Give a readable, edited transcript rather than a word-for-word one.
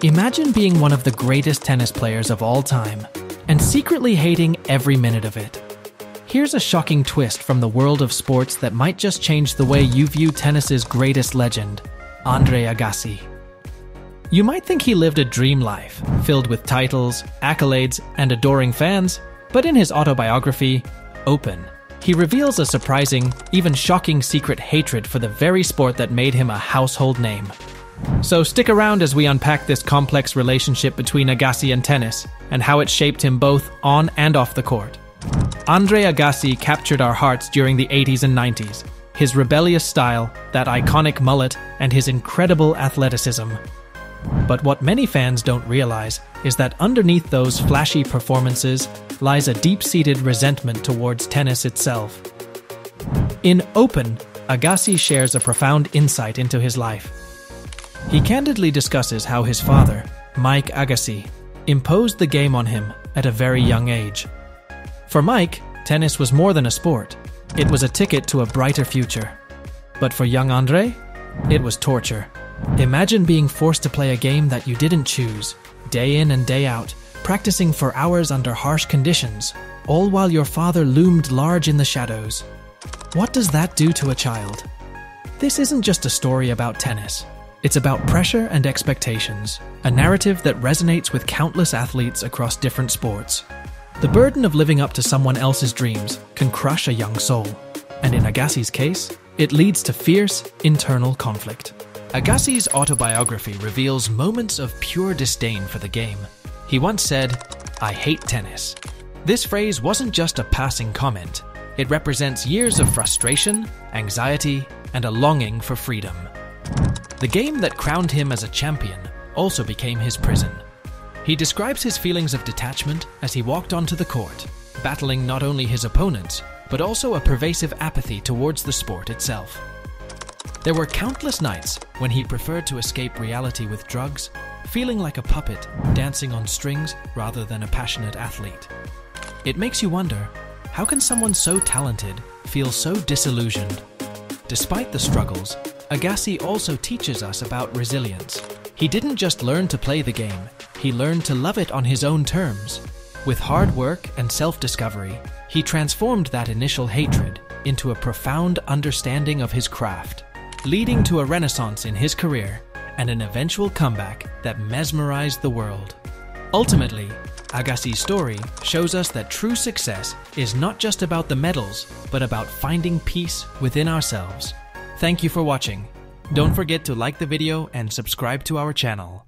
Imagine being one of the greatest tennis players of all time and secretly hating every minute of it. Here's a shocking twist from the world of sports that might just change the way you view tennis's greatest legend, André Agassi. You might think he lived a dream life, filled with titles, accolades, and adoring fans, but in his autobiography, Open, he reveals a surprising, even shocking secret hatred for the very sport that made him a household name. So stick around as we unpack this complex relationship between Agassi and tennis, and how it shaped him both on and off the court. André Agassi captured our hearts during the 80s and 90s. His rebellious style, that iconic mullet, and his incredible athleticism. But what many fans don't realize is that underneath those flashy performances lies a deep-seated resentment towards tennis itself. In Open, Agassi shares a profound insight into his life. He candidly discusses how his father, Mike Agassi, imposed the game on him at a very young age. For Mike, tennis was more than a sport. It was a ticket to a brighter future. But for young André, it was torture. Imagine being forced to play a game that you didn't choose, day in and day out, practicing for hours under harsh conditions, all while your father loomed large in the shadows. What does that do to a child? This isn't just a story about tennis. It's about pressure and expectations, a narrative that resonates with countless athletes across different sports. The burden of living up to someone else's dreams can crush a young soul, and in Agassi's case, it leads to fierce, internal conflict. Agassi's autobiography reveals moments of pure disdain for the game. He once said, "I hate tennis." This phrase wasn't just a passing comment. It represents years of frustration, anxiety, and a longing for freedom. The game that crowned him as a champion also became his prison. He describes his feelings of detachment as he walked onto the court, battling not only his opponents, but also a pervasive apathy towards the sport itself. There were countless nights when he preferred to escape reality with drugs, feeling like a puppet dancing on strings rather than a passionate athlete. It makes you wonder, how can someone so talented feel so disillusioned? Despite the struggles, Agassi also teaches us about resilience. He didn't just learn to play the game, he learned to love it on his own terms. With hard work and self-discovery, he transformed that initial hatred into a profound understanding of his craft, leading to a renaissance in his career and an eventual comeback that mesmerized the world. Ultimately, Agassi's story shows us that true success is not just about the medals, but about finding peace within ourselves. Thank you for watching. Don't forget to like the video and subscribe to our channel.